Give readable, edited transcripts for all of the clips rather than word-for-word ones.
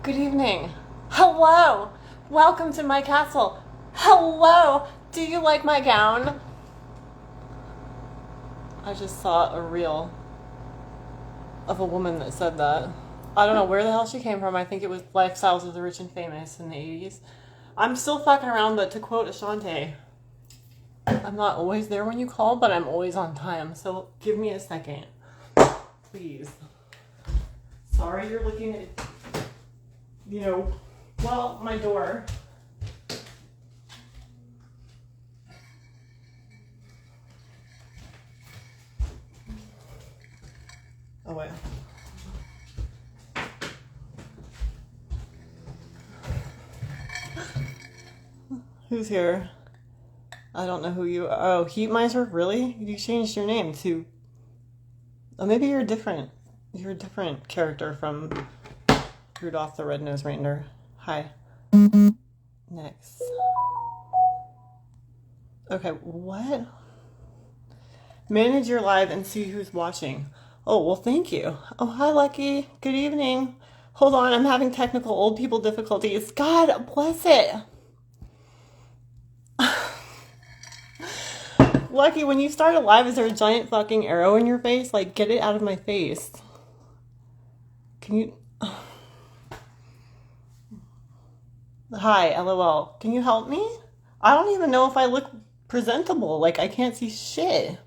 Good evening. Hello. Welcome to my castle. Hello. Do you like my gown? I just saw a reel of a woman that said that. I don't know where the hell she came from. I think it was Lifestyles of the Rich and Famous in the 80s. I'm still fucking around, but to quote Ashante, I'm not always there when you call, but I'm always on time. So give me a second. Please. Sorry you're looking at, my door. Oh, wait. Who's here? I don't know who you are. Oh, Heat Miser? Really? You changed your name to... Oh, maybe you're different. You're a different character from Rudolph the Red-Nosed Reindeer. Hi. Next. Okay, what? Manage your live and see who's watching. Oh, well, thank you. Oh, hi, Lucky. Good evening. Hold on, I'm having technical old people difficulties. God bless it. Lucky, when you start a live, is there a giant fucking arrow in your face? Like, get it out of my face. Can you... Hi, LOL. Can you help me? I don't even know if I look presentable. Like, I can't see shit.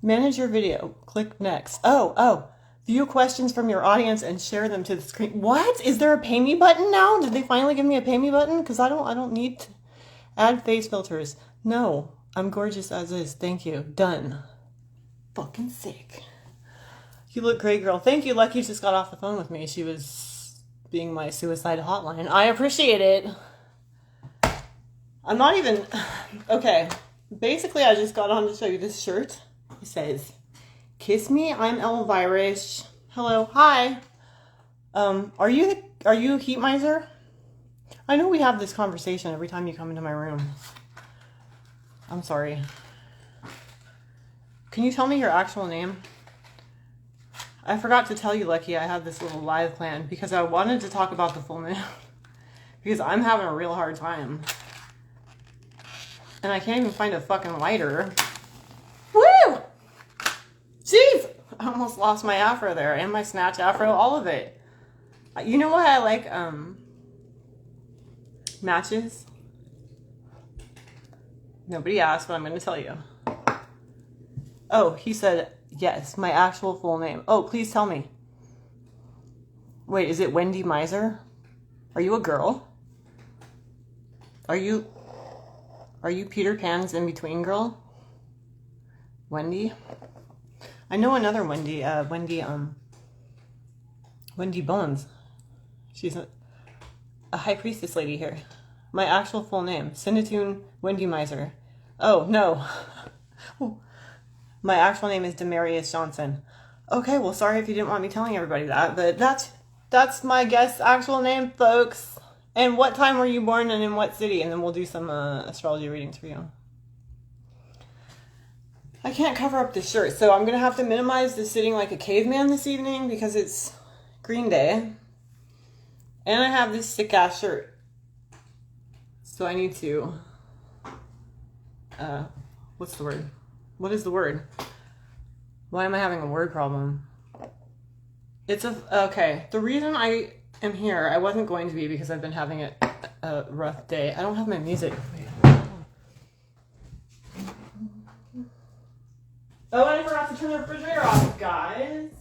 Manage your video. Click next. Oh. View questions from your audience and share them to the screen. What? Is there a pay me button now? Did they finally give me a pay me button? Because I don't need to add face filters. No, I'm gorgeous as is. Thank you. Done. Fucking sick. You look great, girl. Thank you. Lucky just got off the phone with me. She was being my suicide hotline. I appreciate it. I'm not even... Okay. Basically, I just got on to show you this shirt. It says, "Kiss me, I'm Elvirish. Hello, hi. Are you Heat Miser? I know we have this conversation every time you come into my room. I'm sorry. Can you tell me your actual name? I forgot to tell you, Lucky, I have this little live plan because I wanted to talk about the full name because I'm having a real hard time. And I can't even find a fucking lighter. Woo! Jeez! I almost lost my afro there and my snatch afro, all of it. You know why I like matches? Nobody asked, but I'm going to tell you. Oh, he said, yes, my actual full name. Oh, please tell me. Wait, is it Wendy Miser? Are you a girl? Are you Peter Pan's in-between girl? Wendy? I know another Wendy, Wendy Bones. She's a high priestess lady here. My actual full name, Sinatune Wendy Miser. Oh, no. My actual name is Demarius Johnson. Okay, well, sorry if you didn't want me telling everybody that, but that's my guest's actual name, folks. And what time were you born and in what city? And then we'll do some astrology readings for you. I can't cover up this shirt, so I'm going to have to minimize the sitting like a caveman this evening because it's Green Day. And I have this sick-ass shirt. So I need to... what's the word? What is the word? Why am I having a word problem? Okay, the reason I am here, I wasn't going to be because I've been having a rough day. I don't have my music. Oh, I forgot to turn the refrigerator off, guys.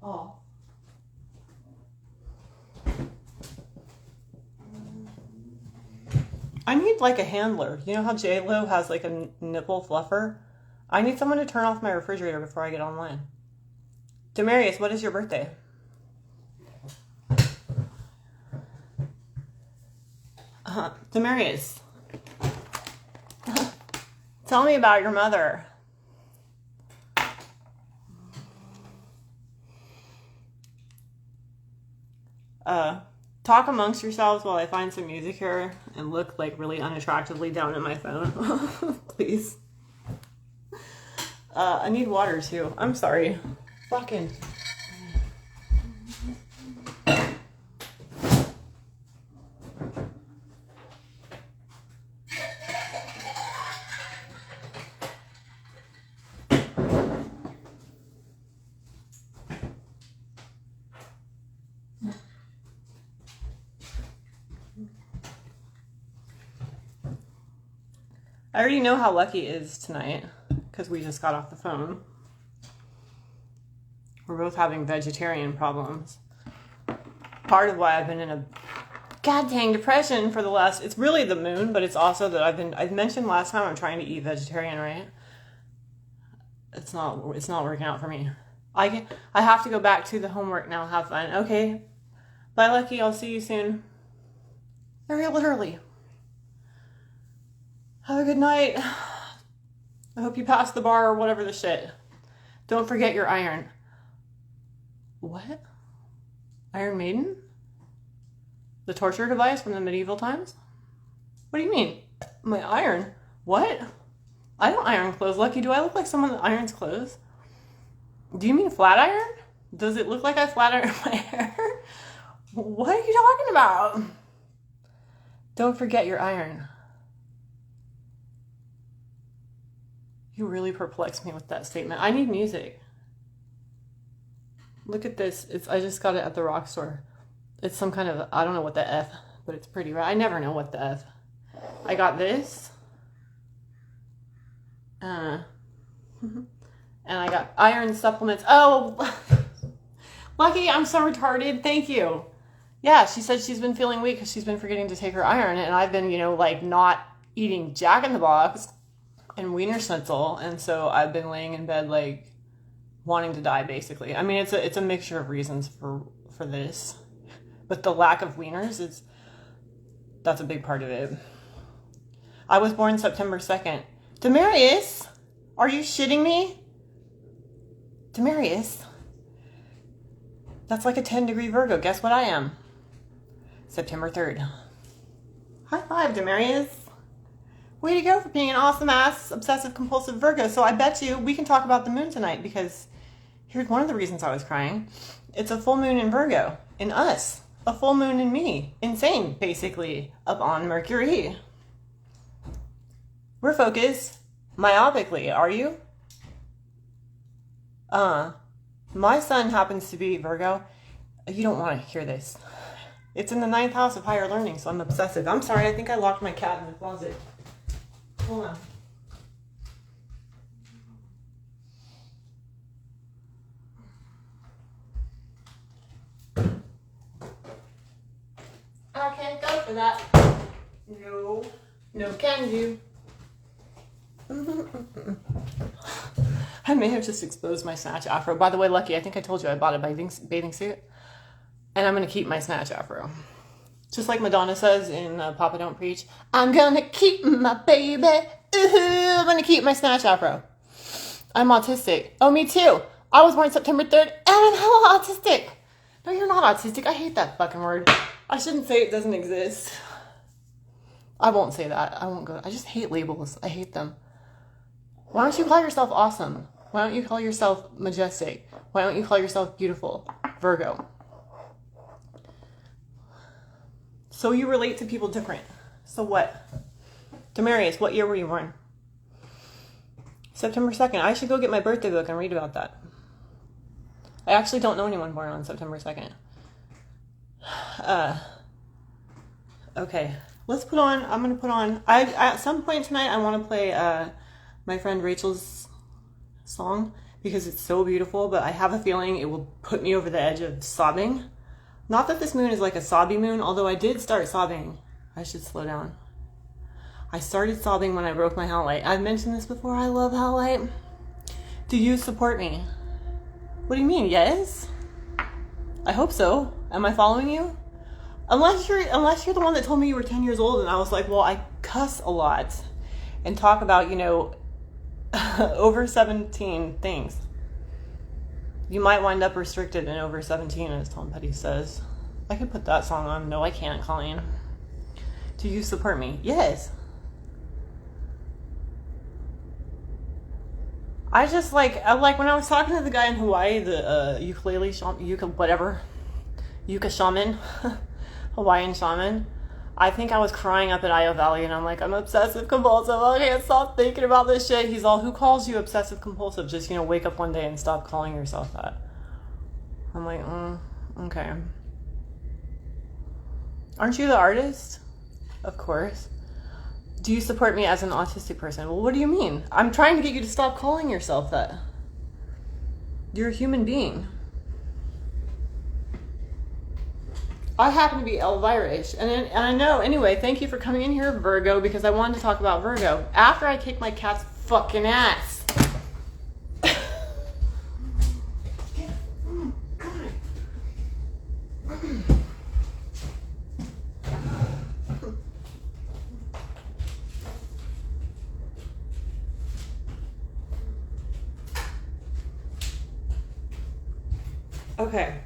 Oh. I need like a handler. You know how J-Lo has like a nipple fluffer? I need someone to turn off my refrigerator before I get online. Demarius, what is your birthday? Demarius. Tell me about your mother. Talk amongst yourselves while I find some music here and look like really unattractively down at my phone. Please. I need water too. I'm sorry. Fucking. I already know how Lucky is tonight because we just got off the phone. We're both having vegetarian problems. Part of why I've been in a god dang depression for the last, it's really the moon, but it's also that I've mentioned last time I'm trying to eat vegetarian, right? It's not working out for me. I have to go back to the homework now. Have fun. Okay. Bye, Lucky. I'll see you soon. Very literally. Have a good night. I hope you pass the bar or whatever the shit. Don't forget your iron. What? Iron Maiden? The torture device from the medieval times? What do you mean? My iron? What? I don't iron clothes. Lucky, do I look like someone that irons clothes? Do you mean flat iron? Does it look like I flat iron my hair? What are you talking about? Don't forget your iron. You really perplexed me with that statement. I need music. Look at this. I just got it at the rock store. It's some kind of, I don't know what the F, but it's pretty, right? I never know what the F. I got this. And I got iron supplements. Oh, Lucky, I'm so retarded. Thank you. Yeah, she said she's been feeling weak because she's been forgetting to take her iron. And I've been, like not eating Jack in the Box and Wiener Schnitzel, and so I've been laying in bed like wanting to die basically. I mean, it's a mixture of reasons for this, but the lack of wieners that's a big part of it. I was born September 2nd. Demarius, are you shitting me? Demarius, that's like a 10-degree Virgo. Guess what I am? September 3rd. High five, Demarius. Way to go for being an awesome-ass, obsessive-compulsive Virgo. So I bet you we can talk about the moon tonight because here's one of the reasons I was crying. It's a full moon in Virgo. In us. A full moon in me. Insane, basically. Up on Mercury. We're focused myopically. Are you? My son happens to be Virgo. You don't want to hear this. It's in the 9th house of higher learning, so I'm obsessive. I'm sorry, I think I locked my cat in the closet. Hold on. I can't go for that. No can do. I may have just exposed my snatch afro. By the way, Lucky, I think I told you I bought a bathing suit. And I'm going to keep my snatch afro. Just like Madonna says in Papa Don't Preach, I'm going to keep my baby. Ooh, I'm going to keep my snatch afro. I'm autistic. Oh, me too. I was born September 3rd and I'm hella autistic. No, you're not autistic. I hate that fucking word. I shouldn't say it doesn't exist. I won't say that. I won't go. I just hate labels. I hate them. Why don't you call yourself awesome? Why don't you call yourself majestic? Why don't you call yourself beautiful? Virgo. So you relate to people different. So what? Demarius, what year were you born? September 2nd. I should go get my birthday book and read about that. I actually don't know anyone born on September 2nd. Okay. Let's put on, I'm going to put on, at some point tonight, I want to play my friend Rachel's song because it's so beautiful, but I have a feeling it will put me over the edge of sobbing. Not that this moon is like a sobby moon, although I did start sobbing. I should slow down. I started sobbing when I broke my howlite. I've mentioned this before. I love howlite. Do you support me? What do you mean? Yes? I hope so. Am I following you? Unless you're the one that told me you were 10 years old and I was like, well, I cuss a lot and talk about, over 17 things. You might wind up restricted in over 17, as Tom Petty says. I could put that song on. No, I can't, Colleen. Do you support me? Yes. I just like when I was talking to the guy in Hawaii, the ukulele shaman, yucca shaman, Hawaiian shaman. I think I was crying up at Io Valley, and I'm like, I'm obsessive compulsive. I can't stop thinking about this shit. He's all, who calls you obsessive compulsive? Just, wake up one day and stop calling yourself that. I'm like, okay. Aren't you the artist? Of course. Do you support me as an autistic person? Well, what do you mean? I'm trying to get you to stop calling yourself that. You're a human being. I happen to be Elvira-ish. And I know, anyway, thank you for coming in here, Virgo, because I wanted to talk about Virgo. After I kicked my cat's fucking ass. Okay.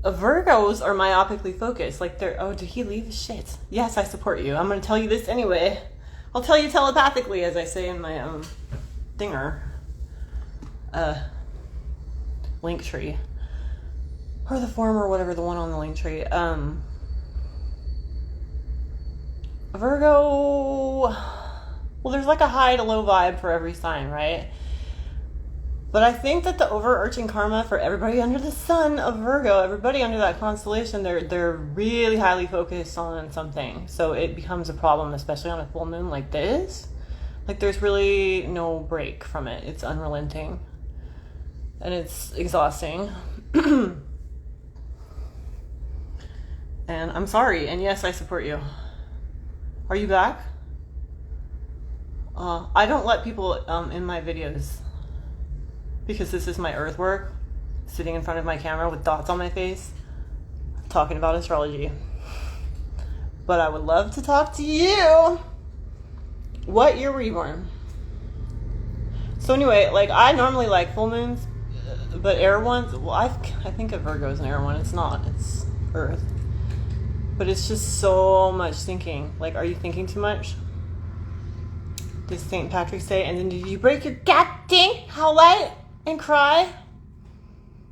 Virgos are myopically focused. Like they're, oh, did he leave? Shit. Yes, I support you. I'm going to tell you this anyway. I'll tell you telepathically, as I say in my dinger. Link tree. Or the former, whatever, the one on the link tree. Virgo, well, there's like a high to low vibe for every sign, right? But I think that the overarching karma for everybody under the sun of Virgo, everybody under that constellation, they're really highly focused on something. So it becomes a problem, especially on a full moon like this. Like there's really no break from it. It's unrelenting. And it's exhausting. And I'm sorry. And yes, I support you. Are you back? I don't let people in my videos. Because this is my earth work, sitting in front of my camera with dots on my face, talking about astrology. But I would love to talk to you. What year were you born? So anyway, like I normally like full moons, but air ones, well, I think of Virgo as an air one. It's not, it's earth. But it's just so much thinking. Like, are you thinking too much? Did St. Patrick say, and then did you break your goddamn howlite and cry?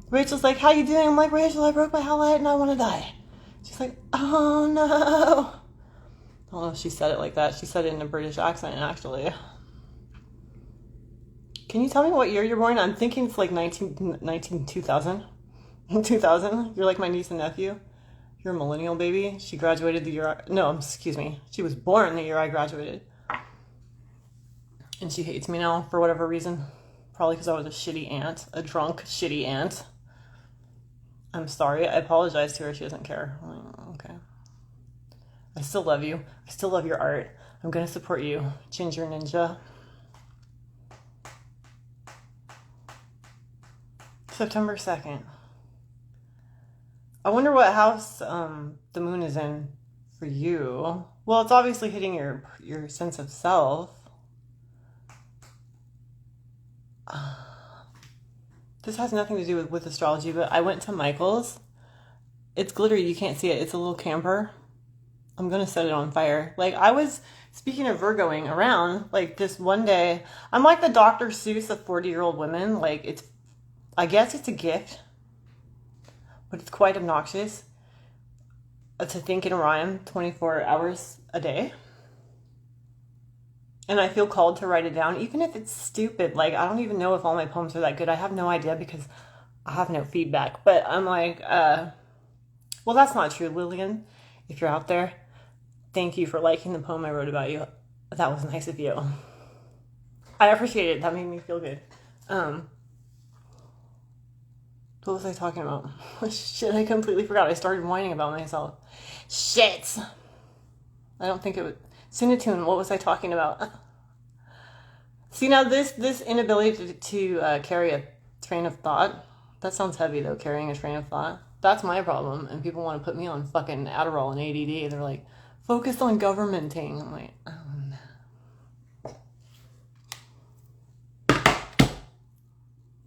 Rachel's like, how you doing? I'm like, Rachel, I broke my howlite and I want to die. She's like, oh no. I don't know if she said it like that. She said it in a British accent, actually. Can you tell me what year you're born? I'm thinking it's like 2000. 2000? You're like my niece and nephew. You're a millennial baby. She graduated the year... No, excuse me. She was born the year I graduated. And she hates me now for whatever reason. Probably because I was a shitty aunt. A drunk, shitty aunt. I'm sorry. I apologize to her. She doesn't care. I'm like, okay. I still love you. I still love your art. I'm going to support you. Ginger Ninja. September 2nd. I wonder what house the moon is in for you. Well, it's obviously hitting your sense of self. This has nothing to do with astrology, but I went to Michael's. It's glittery. You can't see it. It's a little camper. I'm going to set it on fire. Like, I was, speaking of Virgoing around, like, this one day, I'm like the Dr. Seuss of 40-year-old women. Like, I guess it's a gift, but it's quite obnoxious to think in rhyme 24 hours a day. And I feel called to write it down, even if it's stupid. Like, I don't even know if all my poems are that good. I have no idea because I have no feedback. But I'm like, well, that's not true, Lillian. If you're out there, thank you for liking the poem I wrote about you. That was nice of you. I appreciate it. That made me feel good. What was I talking about? Shit, I completely forgot. I started whining about myself. Shit. I don't think it would... Sinatune, what was I talking about? See, now this inability to carry a train of thought, that sounds heavy though, carrying a train of thought. That's my problem, and people want to put me on fucking Adderall and ADD. They're like, focus on governmenting. I'm like, oh no.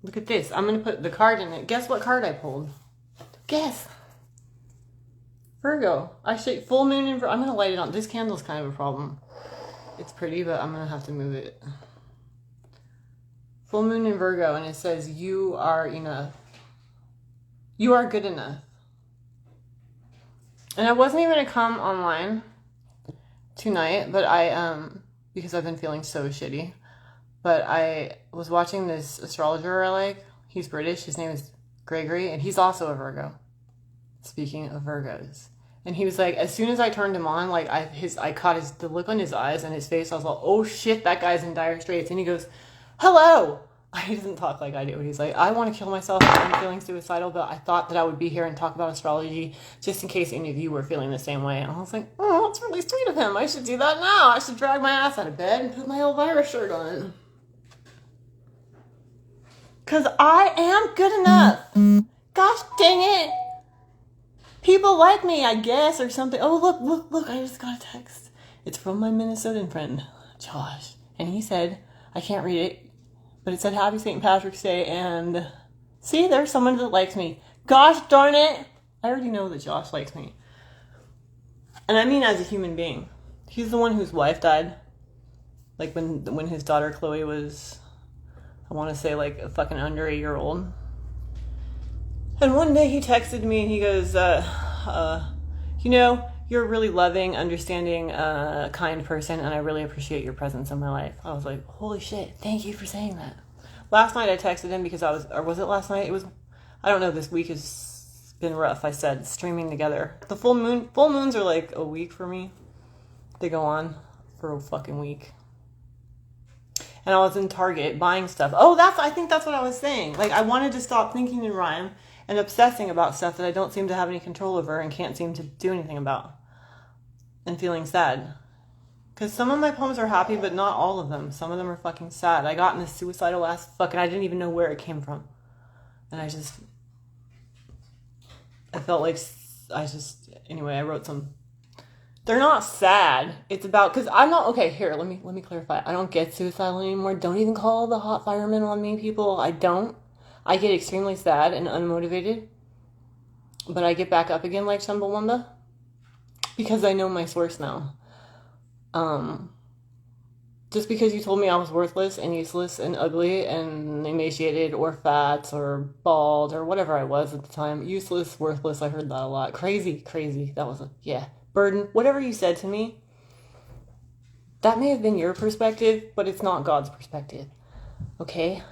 Look at this. I'm going to put the card in it. Guess what card I pulled? Guess. Virgo. I say full moon in Virgo. I'm going to light it on. This candle's kind of a problem. It's pretty, but I'm gonna have to move it. Full moon in Virgo, and it says, you are enough. You are good enough. And I wasn't even gonna come online tonight, but because I've been feeling so shitty. But I was watching this astrologer I like. He's British. His name is Gregory, and he's also a Virgo. Speaking of Virgos. And he was like, as soon as I turned him on, like I caught the look on his eyes and his face. I was like, oh shit, that guy's in dire straits. And he goes, hello. He doesn't talk like I do. He's like, I want to kill myself. I'm feeling suicidal, but I thought that I would be here and talk about astrology just in case any of you were feeling the same way. And I was like, oh, that's really sweet of him. I should do that now. I should drag my ass out of bed and put my Elvira shirt on. Because I am good enough. Gosh dang it. People like me, I guess, or something. Oh, look, I just got a text. It's from my Minnesotan friend, Josh. And he said, I can't read it, but it said Happy St. Patrick's Day, and see, there's someone that likes me. Gosh darn it. I already know that Josh likes me. And I mean as a human being. He's the one whose wife died. Like when his daughter Chloe was, I want to say like a fucking under 8-year-old. And one day he texted me and he goes, you're a really loving, understanding, kind person, and I really appreciate your presence in my life. I was like, holy shit, thank you for saying that. Last night I texted him because was it last night? I don't know, this week has been rough. I said, streaming together. The full moons are like a week for me. They go on for a fucking week. And I was in Target buying stuff. Oh, I think that's what I was saying. Like, I wanted to stop thinking in rhyme and obsessing about stuff that I don't seem to have any control over and can't seem to do anything about. And feeling sad. Because some of my poems are happy, but not all of them. Some of them are fucking sad. I got in this suicidal ass fucking, I didn't even know where it came from. And I felt like, anyway, I wrote some. They're not sad. It's about, because I'm not, okay, here, let me clarify. I don't get suicidal anymore. Don't even call the hot fireman on me, people. I don't. I get extremely sad and unmotivated. But I get back up again like Chumbawamba. Because I know my source now. Just because you told me I was worthless and useless and ugly and emaciated or fat or bald or whatever I was at the time. Useless, worthless, I heard that a lot. Crazy. That was burden. Whatever you said to me, that may have been your perspective, but it's not God's perspective. Okay?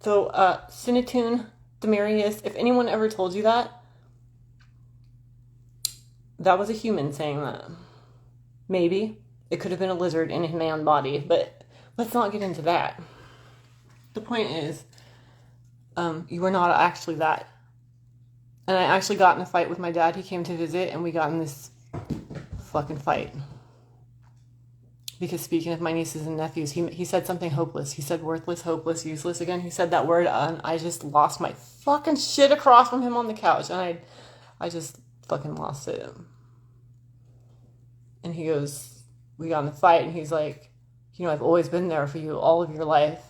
So, Sinatun, Demarius, if anyone ever told you that was a human saying that. Maybe. It could have been a lizard in a man body, but let's not get into that. The point is, you were not actually that. And I actually got in a fight with my dad. He came to visit, and we got in this fucking fight. Because speaking of my nieces and nephews, he said something hopeless. He said worthless, hopeless, useless again. He said that word, and I just lost my fucking shit across from him on the couch. And I just fucking lost it. And he goes, we got in a fight, and he's like, I've always been there for you all of your life.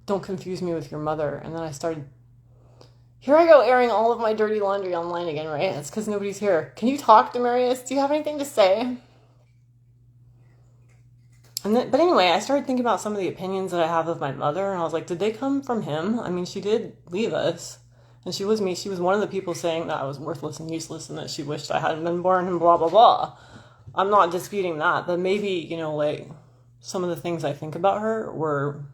Don't confuse me with your mother. And then I started, here I go airing all of my dirty laundry online again, right? It's because nobody's here. Can you talk, Demarius? Do you have anything to say? But anyway, I started thinking about some of the opinions that I have of my mother, and I was like, did they come from him? I mean, she did leave us. And she was one of the people saying that I was worthless and useless and that she wished I hadn't been born and blah, blah, blah. I'm not disputing that, but maybe, like, some of the things I think about her were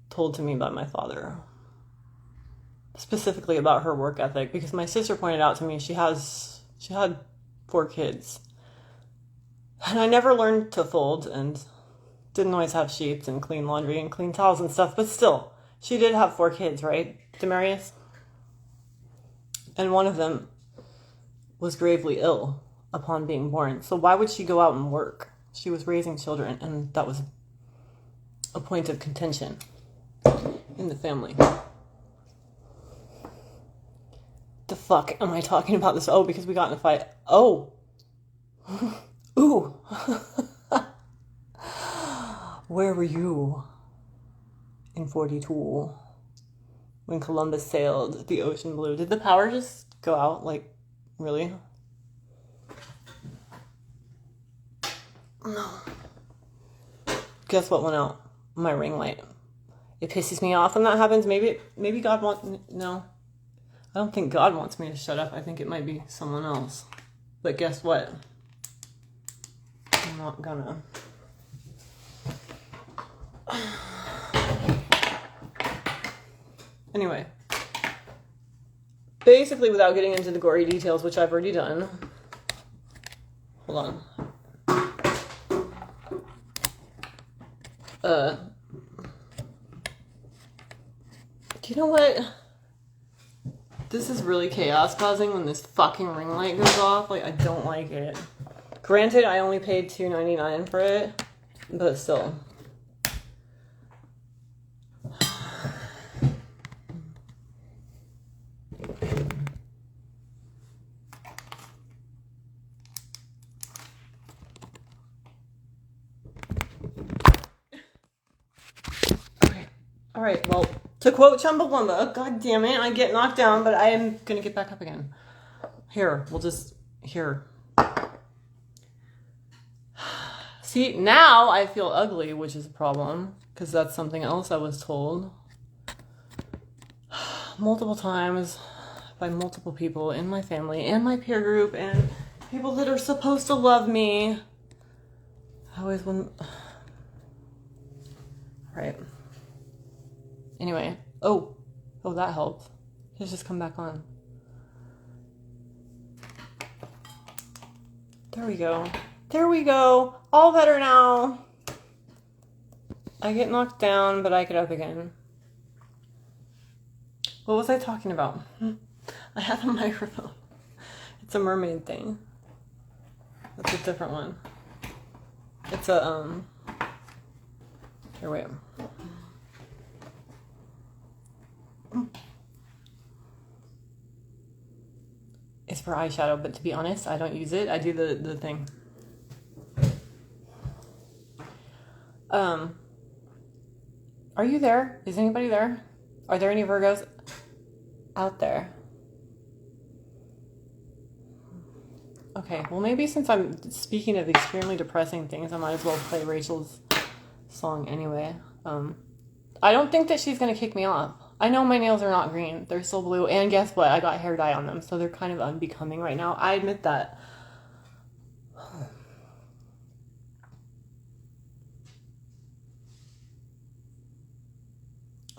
told to me by my father. Specifically about her work ethic, because my sister pointed out to me she had 4 kids. And I never learned to fold and didn't always have sheets and clean laundry and clean towels and stuff, but still, she did have 4 kids, right, Demarius? And one of them was gravely ill upon being born. So why would she go out and work? She was raising children, and that was a point of contention in the family. The fuck am I talking about this? Oh, because we got in a fight. Oh. Ooh. Where were you in 42 when Columbus sailed the ocean blue? Did the power just go out? Like, really? No. Guess what went out? My ring light. It pisses me off when that happens. Maybe God wants... No. I don't think God wants me to shut up. I think it might be someone else. But guess what? I'm not gonna. Anyway. Basically, without getting into the gory details, which I've already done. Hold on. Do you know what? This is really chaos causing when this fucking ring light goes off. Like, I don't like it. Granted, I only paid $2.99 for it, but still. Okay. All right, well, to quote Chumbawamba, God damn it, I get knocked down, but I am going to get back up again. Here, here. See, now I feel ugly, which is a problem, because that's something else I was told multiple times by multiple people in my family and my peer group and people that are supposed to love me. I always wouldn't. Right. Anyway. Oh, that helped. Let's just come back on. There we go. All better now. I get knocked down, but I get up again. What was I talking about? I have a microphone. It's a mermaid thing. That's a different one. It's a, here, wait. It's for eyeshadow, but to be honest, I don't use it. I do the thing. Are you there? Is anybody there? Are there any Virgos out there? Okay, well maybe since I'm speaking of extremely depressing things, I might as well play Rachel's song anyway. I don't think that she's gonna kick me off. I know my nails are not green. They're still blue. And guess what? I got hair dye on them. So they're kind of unbecoming right now. I admit that.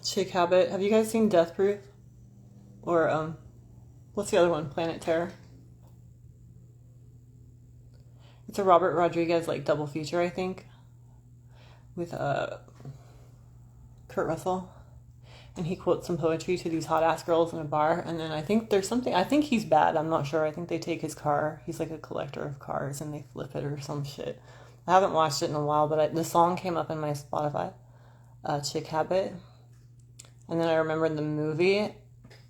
Chick Habit. Have you guys seen Death Proof? Or, what's the other one? Planet Terror? It's a Robert Rodriguez, like, double feature, I think. With, Kurt Russell. And he quotes some poetry to these hot ass girls in a bar. And then I think there's something, I think he's bad. I'm not sure. I think they take his car. He's like a collector of cars and they flip it or some shit. I haven't watched it in a while, but the song came up in my Spotify. Chick Habit. And then I remembered the movie.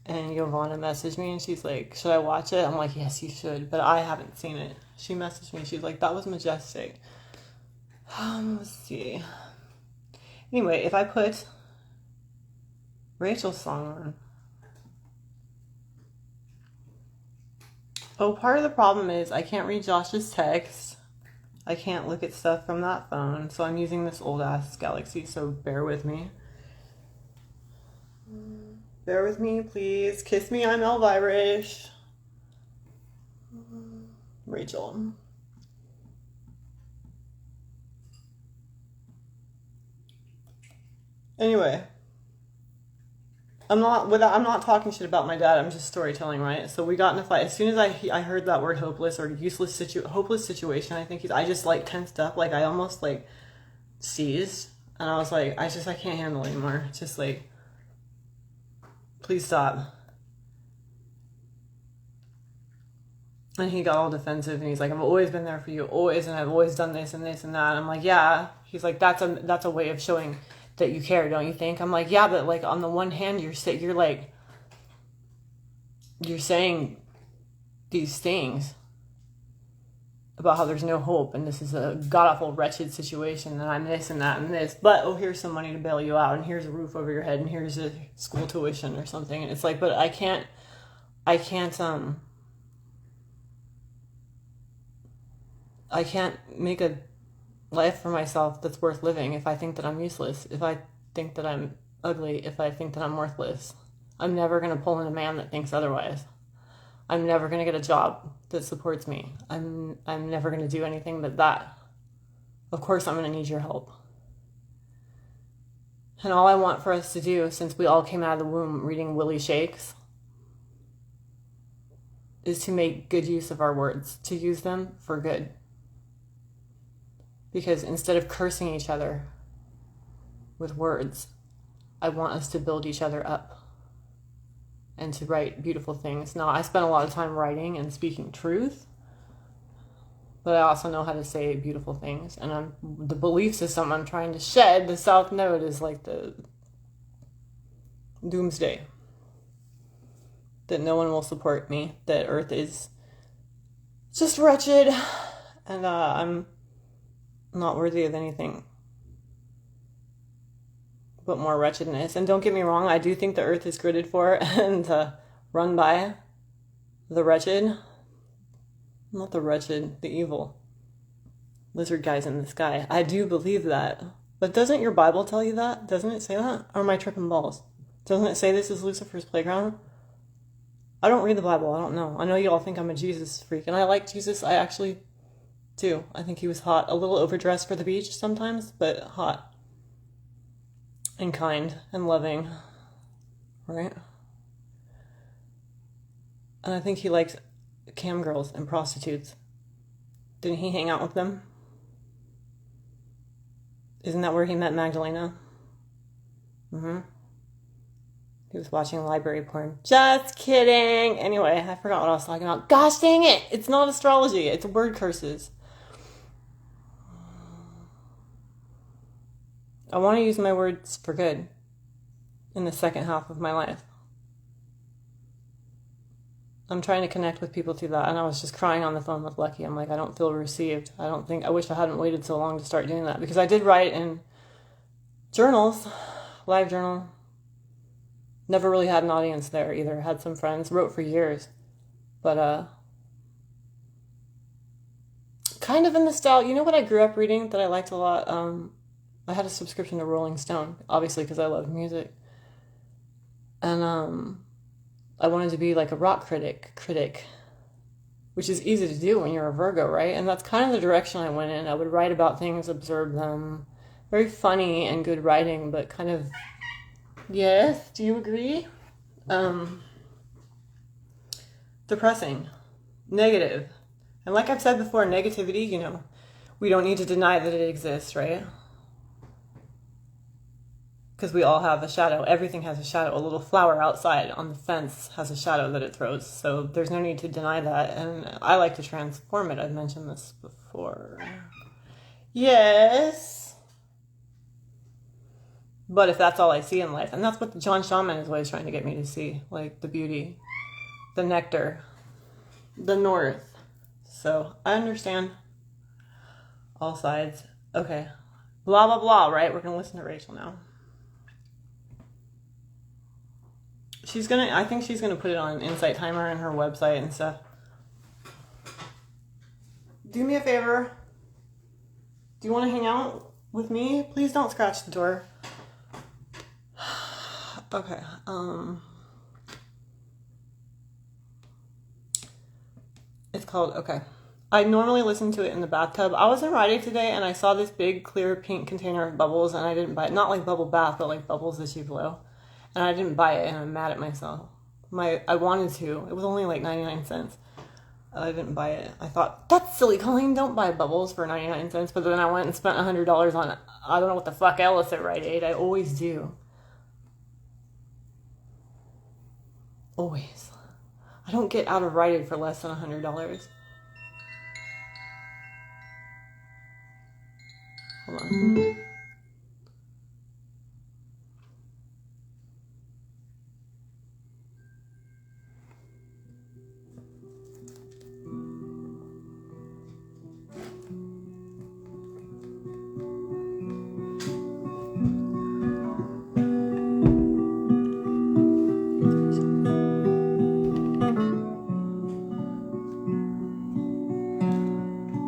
And Giovanna messaged me and she's like, should I watch it? I'm like, yes, you should. But I haven't seen it. She messaged me. She's like, that was majestic. Let's see. Anyway, if I put Rachel's song on. Oh, part of the problem is I can't read Josh's text. I can't look at stuff from that phone. So I'm using this old ass Galaxy, so bear with me. Bear with me, please. Kiss me, I'm Elvirish. Rachel. Anyway. I'm not talking shit about my dad. I'm just storytelling, right? So we got in a fight. As soon as I heard that word hopeless or hopeless situation, I just like tensed up. Like I almost like seized. And I was like, I can't handle it anymore. Just like, please stop. And he got all defensive and he's like, I've always been there for you, always, and I've always done this and this and that. And I'm like, yeah. He's like, that's a way of showing that you care, don't you think? I'm like, yeah, but like on the one hand, you're saying these things about how there's no hope and this is a god-awful wretched situation and I'm this and that and this, but oh, here's some money to bail you out and here's a roof over your head and here's a school tuition or something. And it's like, but I can't make a life for myself that's worth living if I think that I'm useless, if I think that I'm ugly, if I think that I'm worthless. I'm never going to pull in a man that thinks otherwise. I'm never going to get a job that supports me. I'm never going to do anything but that. Of course I'm going to need your help. And all I want for us to do, since we all came out of the womb reading Willie Shakes, is to make good use of our words, to use them for good. Because instead of cursing each other with words, I want us to build each other up and to write beautiful things. Now, I spend a lot of time writing and speaking truth, but I also know how to say beautiful things. And the belief system I'm trying to shed, the South Node, is like the doomsday. That no one will support me, that Earth is just wretched, and I'm not worthy of anything but more wretchedness. And don't get me wrong, I do think the Earth is gridded for and run by the wretched. Not the wretched, the evil lizard guys in the sky. I do believe that. But doesn't your Bible tell you that? Doesn't it say that? Or am I tripping balls? Doesn't it say this is Lucifer's playground? I don't read the Bible. I don't know. I know you all think I'm a Jesus freak, and I like Jesus. I actually do. I think he was hot. A little overdressed for the beach sometimes, but hot. And kind and loving. Right? And I think he liked cam girls and prostitutes. Didn't he hang out with them? Isn't that where he met Magdalena? Mm-hmm. He was watching library porn. Just kidding. Anyway, I forgot what I was talking about. Gosh dang it. It's not astrology. It's word curses. I want to use my words for good in the second half of my life. I'm trying to connect with people through that. And I was just crying on the phone with Lucky. I'm like, I don't feel received. I wish I hadn't waited so long to start doing that. Because I did write in journals, live journal. Never really had an audience there either. Had some friends, wrote for years. But kind of in the style, you know what I grew up reading that I liked a lot? I had a subscription to Rolling Stone, obviously because I love music. And I wanted to be like a rock critic, which is easy to do when you're a Virgo, right? And that's kind of the direction I went in. I would write about things, observe them. Very funny and good writing, but kind of, yes, do you agree? Depressing, negative. And like I've said before, negativity, we don't need to deny that it exists, right? Because we all have a shadow. Everything has a shadow. A little flower outside on the fence has a shadow that it throws. So there's no need to deny that. And I like to transform it. I've mentioned this before. Yes. But if that's all I see in life, and that's what John Shaman is always trying to get me to see, like the beauty, the nectar, the north. So I understand all sides. Okay. Blah, blah, blah, right? We're going to listen to Rachel now. I think she's gonna put it on Insight Timer and her website and stuff. Do me a favor. Do you want to hang out with me? Please don't scratch the door. Okay. It's called, okay. I normally listen to it in the bathtub. I was in Rite Aid today and I saw this big clear pink container of bubbles and I didn't buy it. Not like bubble bath, but like bubbles that you blow. And I didn't buy it, and I'm mad at myself. I wanted to. It was only like 99 cents. I didn't buy it. I thought, that's silly, Colleen. Don't buy bubbles for 99 cents. But then I went and spent $100 on it. I don't know what the fuck else at Rite Aid. I always do. Always. I don't get out of Rite Aid for less than $100. Hold on.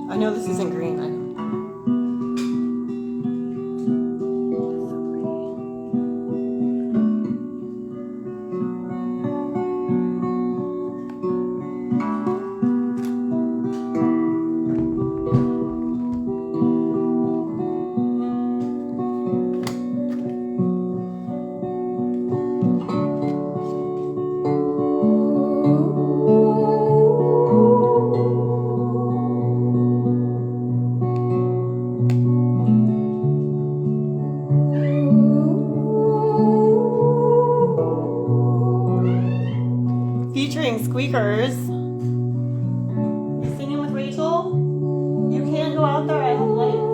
I know this isn't green, I know. Squeakers. You singing with Rachel? You can't go out there, I have lights.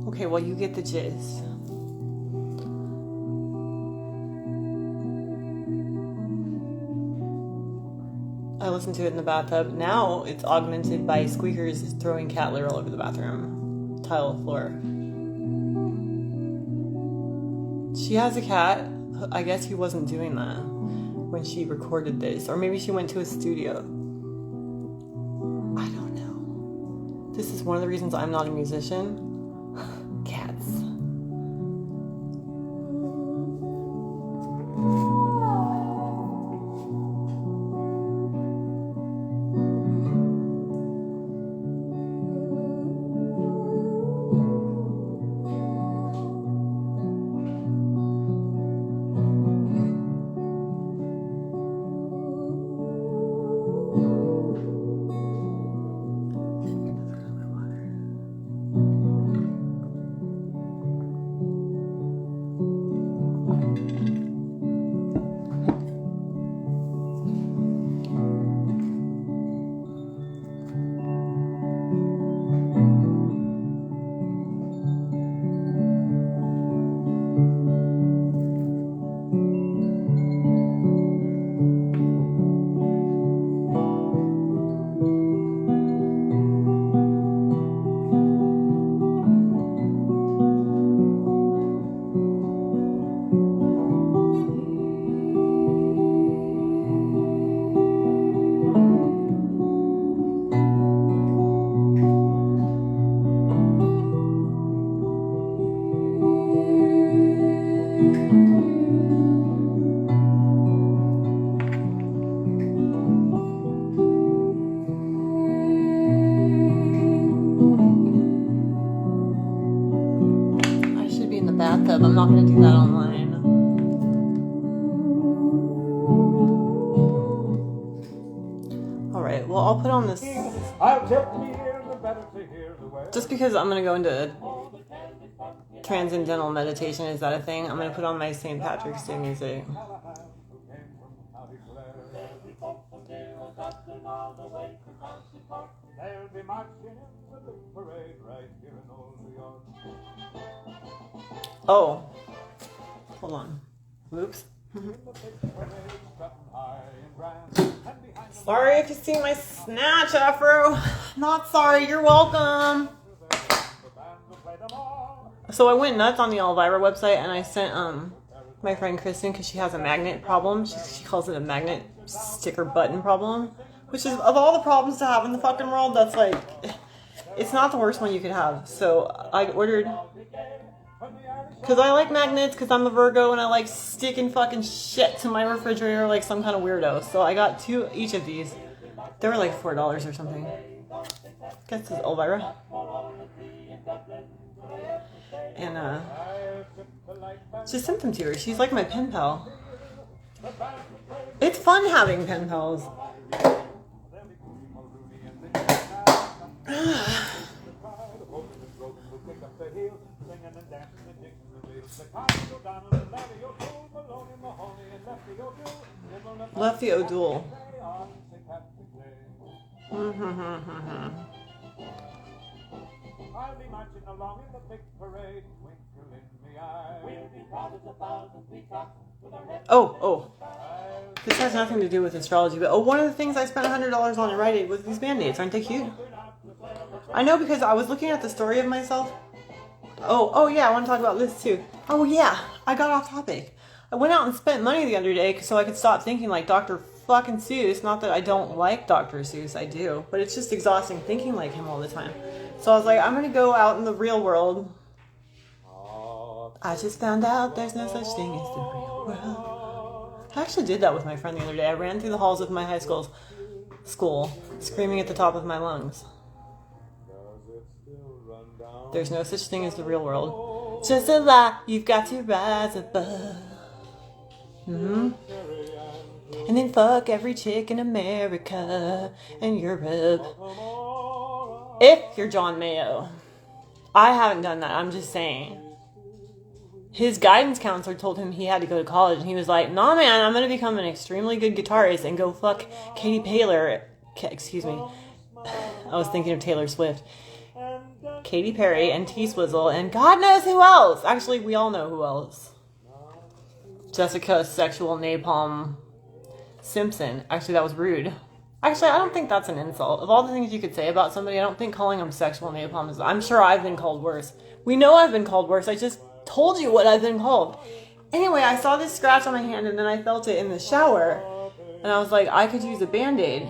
Okay, well, you get the gist. I listened to it in the bathtub. Now it's augmented by Squeakers throwing cat litter all over the bathroom tile floor. She has a cat. I guess he wasn't doing that when she recorded this. Or maybe she went to a studio. I don't know. This is one of the reasons I'm not a musician. Cats. Bathtub. I'm not going to do that online. Alright, well, I'll put on this. Just because I'm going to go into transcendental meditation, is that a thing? I'm going to put on my St. Patrick's Day music. Oh, hold on. Whoops. Sorry if you see my snatch afro. Not sorry, you're welcome. So I went nuts on the Elvira website and I sent my friend Kristen, because she has a magnet problem. She calls it a magnet sticker button problem, which is, of all the problems to have in the fucking world, that's like, it's not the worst one you could have. So I ordered, because I like magnets, because I'm a Virgo and I like sticking fucking shit to my refrigerator like some kind of weirdo. So I got 2 each of these. They were like $4 or something. Guess this is Elvira. And just sent them to her. She's like my pen pal. It's fun having pen pals. Lefty O'Doul. I'll be marching along in the big parade, twinkle in the eye. We'll be proud as a thousand peacocks with our heads. Oh. This has nothing to do with astrology, but one of the things I spent $100 on at Rite Aid was these Band-Aids. Aren't they cute? I know, because I was looking at the story of myself. Oh yeah, I want to talk about this too. Oh yeah, I got off topic. I went out and spent money the other day so I could stop thinking like Dr. fucking Seuss. Not that I don't like Dr. Seuss, I do. But it's just exhausting thinking like him all the time. So I was like, I'm going to go out in the real world. I just found out there's no such thing as the real world. I actually did that with my friend the other day. I ran through the halls of my high school screaming at the top of my lungs. There's no such thing as the real world. Just a lie, you've got to rise above. And then fuck every chick in America and Europe. If you're John Mayo. I haven't done that, I'm just saying. His guidance counselor told him he had to go to college, and he was like, nah man, I'm going to become an extremely good guitarist and go fuck Katy Perry. Excuse me. I was thinking of Taylor Swift. Katy Perry and T-Swizzle and God knows who else. Actually, we all know who else. Jessica Sexual Napalm Simpson. Actually, that was rude. Actually, I don't think that's an insult. Of all the things you could say about somebody, I don't think calling them sexual napalm is... I'm sure I've been called worse. We know I've been called worse. I just told you what I've been called. Anyway, I saw this scratch on my hand and then I felt it in the shower. And I was like, I could use a Band-Aid.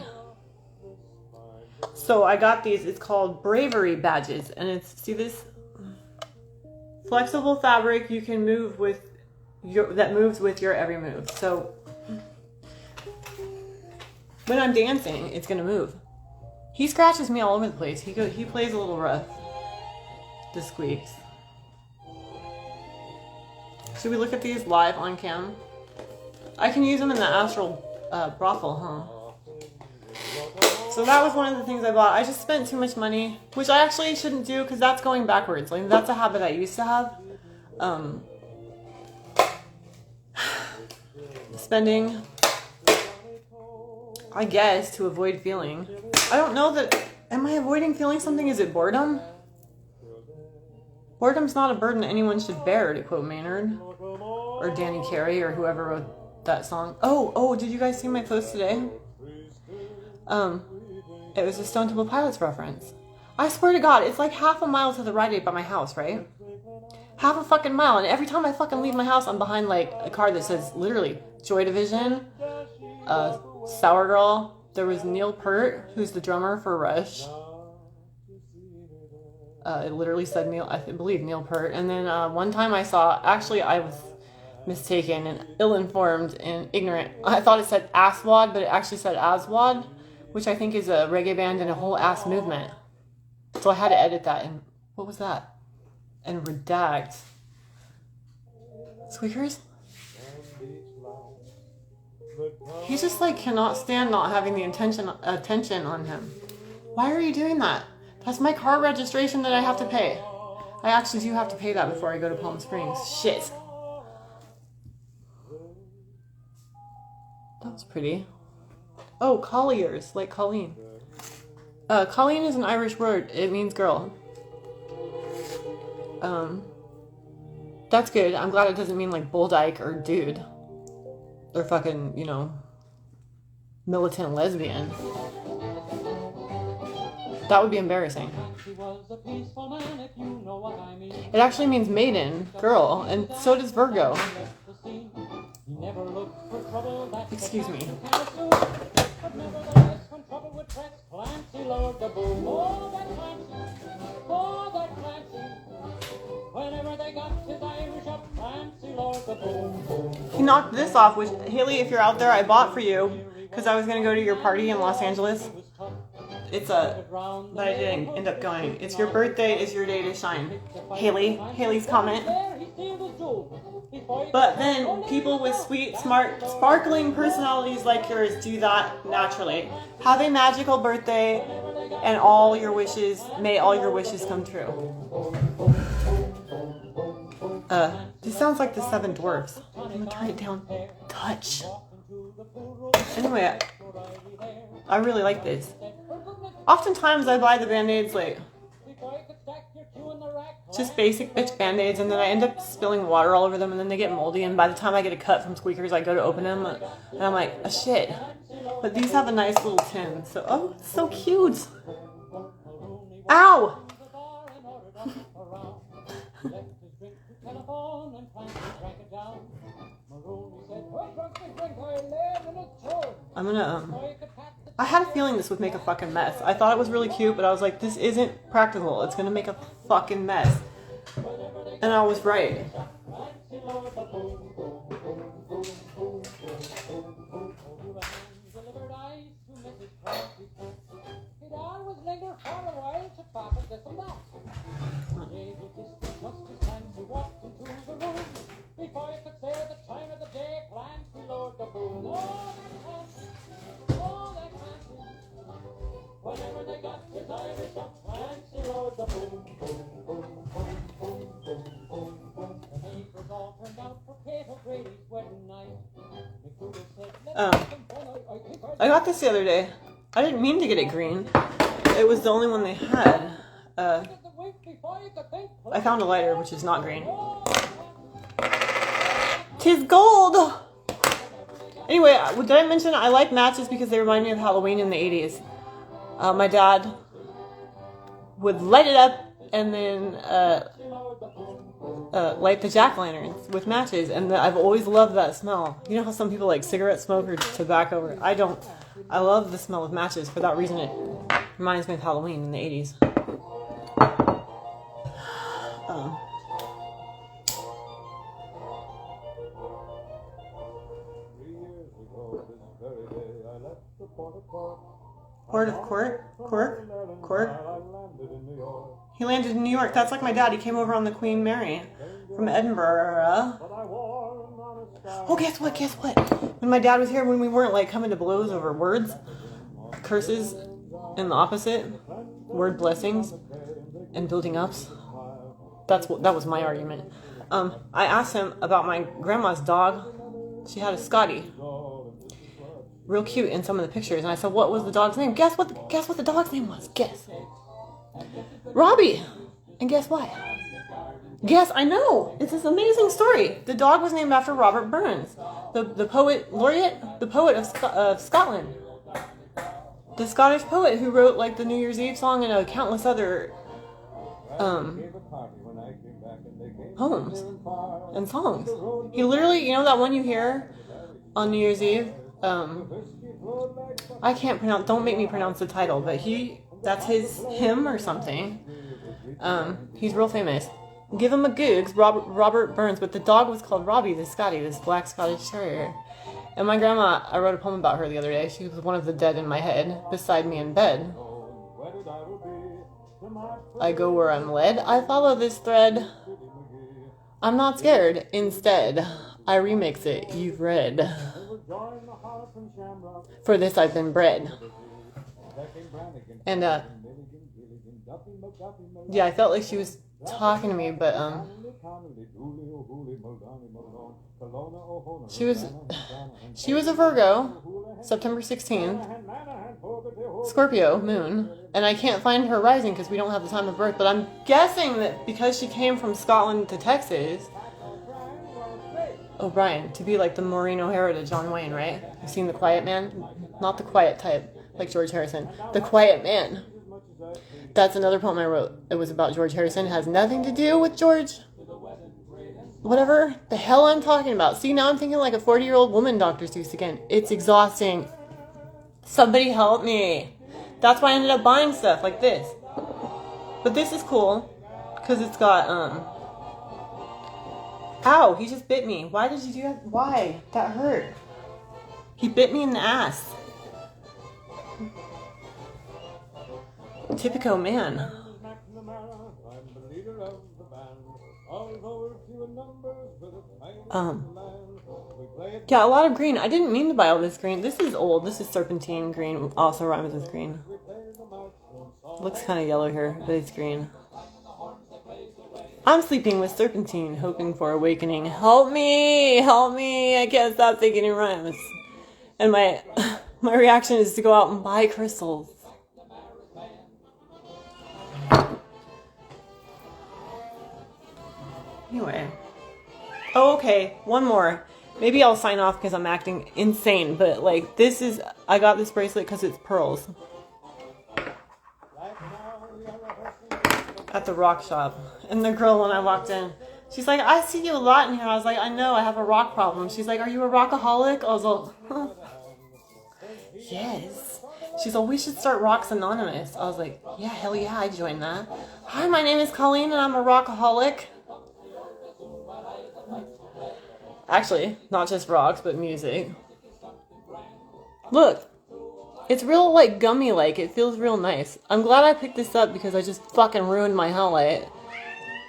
So I got these. It's called Bravery Badges. And it's... See this? Flexible fabric you can move with... that moves with your every move. So... when I'm dancing, it's gonna move. He scratches me all over the place. He plays a little rough. The squeaks. Should we look at these live on cam? I can use them in the astral brothel, huh? So that was one of the things I bought. I just spent too much money, which I actually shouldn't do because that's going backwards. Like that's a habit I used to have. Spending, I guess, to avoid feeling. I don't know that... Am I avoiding feeling something? Is it boredom? Boredom's not a burden anyone should bear, to quote Maynard. Or Danny Carey, or whoever wrote that song. Oh, did you guys see my post today? It was a Stone Temple Pilots reference. I swear to God, it's like half a mile to the Rite Aid by my house, right? Half a fucking mile, and every time I fucking leave my house, I'm behind, like, a car that says, literally, Joy Division, Sour Girl. There was Neil Peart, who's the drummer for Rush. It literally said I believe Neil Peart. And then one time I saw, actually I was mistaken and ill-informed and ignorant. I thought it said Aswad, but it actually said Aswad, which I think is a reggae band and a whole ass movement. So I had to edit that. And what was that? And redact. Squeakers? He just like cannot stand not having the attention on him. Why are you doing that? That's my car registration that I have to pay. I actually do have to pay that before I go to Palm Springs. Shit. That was pretty. Oh, colliers, like Colleen. Colleen is an Irish word. It means girl. That's good. I'm glad it doesn't mean like bull dyke or dude. Or fucking, militant lesbian. That would be embarrassing. It actually means maiden, girl, and so does Virgo. Excuse me. He knocked this off, which, Haley, if you're out there, I bought for you because I was going to go to your party in Los Angeles. But I didn't end up going. It's your birthday is your day to shine. Haley's comment. But then people with sweet, smart, sparkling personalities like yours do that naturally. Have a magical birthday and may all your wishes come true. This sounds like the Seven Dwarfs. I'm gonna turn it down. Touch. Anyway, I really like this. Oftentimes I buy the Band-Aids like just basic bitch Band-Aids, and then I end up spilling water all over them, and then they get moldy, and by the time I get a cut from Squeakers, I go to open them, and I'm like, oh shit. But these have a nice little tin, so, oh, it's so cute. Ow! I'm gonna, I had a feeling this would make a fucking mess. I thought it was really cute, but I was like, this isn't practical. It's gonna make a fucking mess. And I was right. I got this the other day. I didn't mean to get it green. It was the only one they had. I found a lighter, which is not green. 'Tis gold! Anyway, did I mention I like matches because they remind me of Halloween in the 80s. My dad would light it up and then light the jack-o'-lanterns with matches, and I've always loved that smell. You know how some people like cigarette smoke or tobacco? I don't. I love the smell of matches. For that reason, it reminds me of Halloween in the 80s. Port of Cork? He landed in New York. That's like my dad. He came over on the Queen Mary from Edinburgh. Oh, guess what? When my dad was here, when we weren't like coming to blows over words, curses, and the opposite, word blessings, and building ups. That was my argument. I asked him about my grandma's dog. She had a Scottie. Real cute in some of the pictures, and I said, what was the dog's name? Guess what the dog's name was? Guess. Robbie. And guess what? Guess, I know. It's this amazing story. The dog was named after Robert Burns, the poet laureate, the poet of Scotland. The Scottish poet who wrote like the New Year's Eve song and countless other poems and songs. He literally, you know that one you hear on New Year's Eve? I can't pronounce, don't make me pronounce the title, but that's his hymn or something. He's real famous. Give him a googs, Robert Burns, but the dog was called Robbie the Scottie, this black Scottish terrier. And my grandma, I wrote a poem about her the other day. She was one of the dead in my head, beside me in bed. I go where I'm led, I follow this thread. I'm not scared, instead, I remix it, you've read. For this I've been bred. And yeah, I felt like she was talking to me, but she was a Virgo, September 16th, Scorpio moon, and I can't find her rising because we don't have the time of birth, but I'm guessing that because she came from Scotland to Texas, O'Brien, to be like the Maureen O'Hara to John Wayne, right? You've seen The Quiet Man? Not the quiet type, like George Harrison. The Quiet Man. That's another poem I wrote. It was about George Harrison. It has nothing to do with George. Whatever the hell I'm talking about. See, now I'm thinking like a 40-year-old woman, Dr. Seuss again. It's exhausting. Somebody help me. That's why I ended up buying stuff like this. But this is cool because it's got, ow, he just bit me. Why did you do that? Why? That hurt. He bit me in the ass. Typico man. Yeah, a lot of green. I didn't mean to buy all this green. This is old. This is serpentine green. Also rhymes with green. Looks kind of yellow here, but it's green. I'm sleeping with Serpentine, hoping for awakening. Help me! Help me! I can't stop thinking in rhymes. And my my reaction is to go out and buy crystals. Anyway. Oh, okay. One more. Maybe I'll sign off because I'm acting insane. But, like, this is... I got this bracelet because it's pearls. At the rock shop. And the girl, when I walked in, she's like, I see you a lot in here. I was like, I know, I have a rock problem. She's like, are you a rockaholic? I was like, huh. Yes. She's like, we should start Rocks Anonymous. I was like, yeah, hell yeah, I joined that. Hi, my name is Colleen and I'm a rockaholic. Actually, not just rocks, but music. Look. It's real, like, gummy-like. It feels real nice. I'm glad I picked this up because I just fucking ruined my howlite.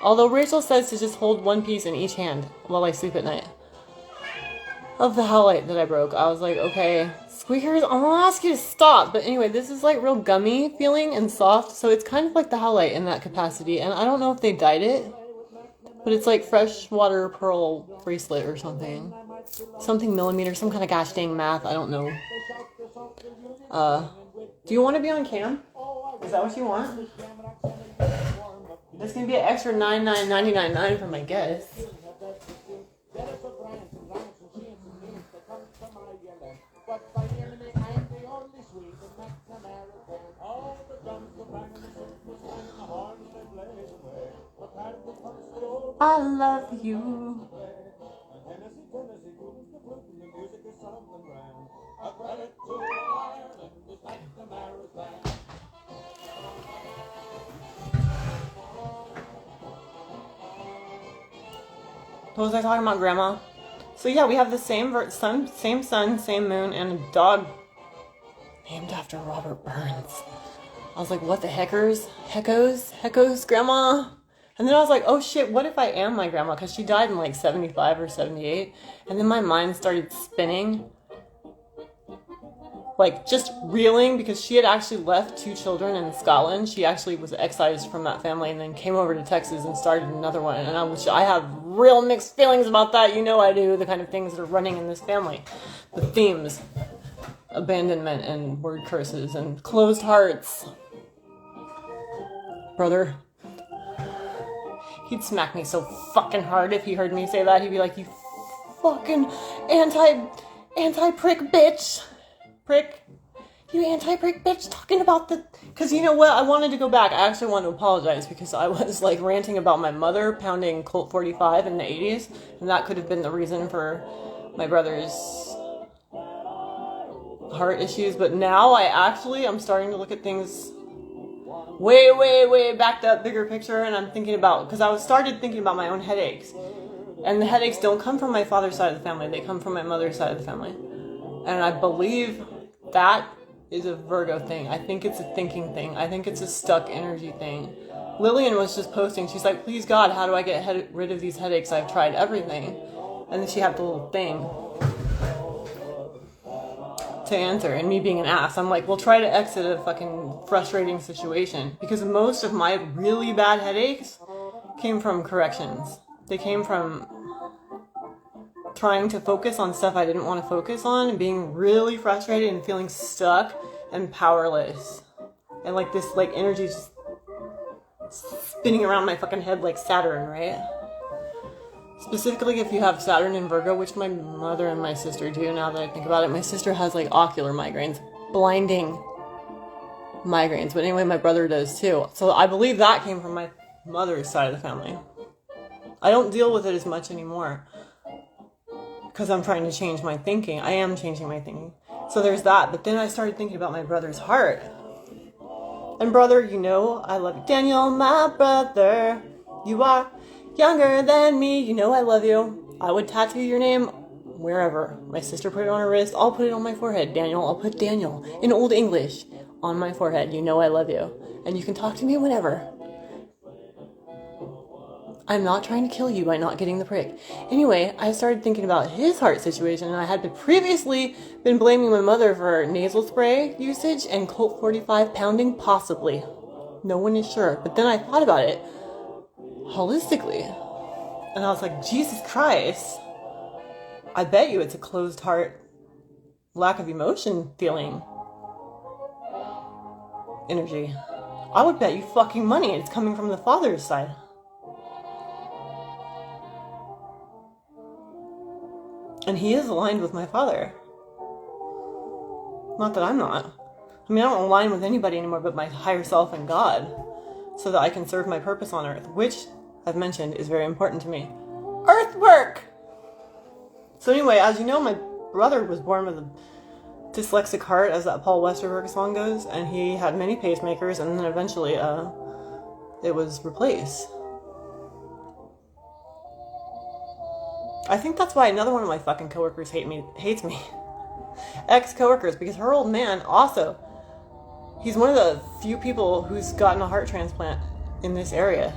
Although Rachel says to just hold one piece in each hand while I sleep at night. Of the howlite that I broke. I was like, okay, squeakers, I'm gonna ask you to stop. But anyway, this is, like, real gummy feeling and soft. So it's kind of like the howlite in that capacity. And I don't know if they dyed it. But it's like freshwater pearl bracelet or something. Something millimeter, some kind of gosh dang math. I don't know. Do you want to be on cam? Is that what you want? This can be an extra $99.99 for my guests. I love you. What was I talking about, Grandma? So yeah, we have the same sun, same moon, and a dog named after Robert Burns. I was like, what the heckers? Heckos, Grandma? And then I was like, oh shit, what if I am my grandma? Because she died in like 75 or 78. And then my mind started spinning. Like, just reeling, because she had actually left 2 children in Scotland. She actually was excised from that family and then came over to Texas and started another one. And I have real mixed feelings about that. You know I do. The kind of things that are running in this family. The themes. Abandonment and word curses and closed hearts. Brother. He'd smack me so fucking hard if he heard me say that. He'd be like, you fucking anti-prick bitch. Prick. You anti-prick bitch talking about the... Because you know what? I wanted to go back. I actually want to apologize because I was like ranting about my mother pounding Colt 45 in the 80s. And that could have been the reason for my brother's heart issues. But now I'm starting to look at things way backed up, bigger picture, and I'm thinking about, because I started thinking about my own headaches, and the headaches don't come from my father's side of the family, they come from my mother's side of the family, and I believe that is a Virgo thing. I think it's a thinking thing. I think it's a stuck energy thing. Lillian was just posting, she's like, please God, how do I get rid of these headaches? I've tried everything. And then she had the little thing to answer, and me being an ass, I'm like, well, try to exit a fucking frustrating situation, because most of my really bad headaches came from corrections. They came from trying to focus on stuff I didn't want to focus on, and being really frustrated and feeling stuck and powerless, and like this like energy just spinning around my fucking head like Saturn, right? Specifically, if you have Saturn in Virgo, which my mother and my sister do, now that I think about it. My sister has, like, ocular migraines. Blinding migraines. But anyway, my brother does, too. So I believe that came from my mother's side of the family. I don't deal with it as much anymore. Because I'm trying to change my thinking. I am changing my thinking. So there's that. But then I started thinking about my brother's heart. And brother, you know, I love you. Daniel, my brother. You are... younger than me, you know I love you. I would tattoo your name wherever. My sister put it on her wrist, I'll put it on my forehead. Daniel, I'll put Daniel in Old English on my forehead. You know I love you. And you can talk to me whenever. I'm not trying to kill you by not getting the prick. Anyway, I started thinking about his heart situation, and I had previously been blaming my mother for nasal spray usage and Colt 45 pounding, possibly. No one is sure. But then I thought about it. holistically. And I was like, Jesus Christ, I bet you it's a closed heart, lack of emotion feeling energy. I would bet you fucking money it's coming from the father's side. And he is aligned with my father. Not that I'm not. I mean, I don't align with anybody anymore but my higher self and God, so that I can serve my purpose on earth, which I've mentioned is very important to me. Earthwork! So anyway, as you know, my brother was born with a dyslexic heart, as that Paul Westerberg song goes, and he had many pacemakers, and then eventually it was replaced. I think that's why another one of my fucking coworkers hates me. Ex-coworkers, because her old man also, he's one of the few people who's gotten a heart transplant in this area.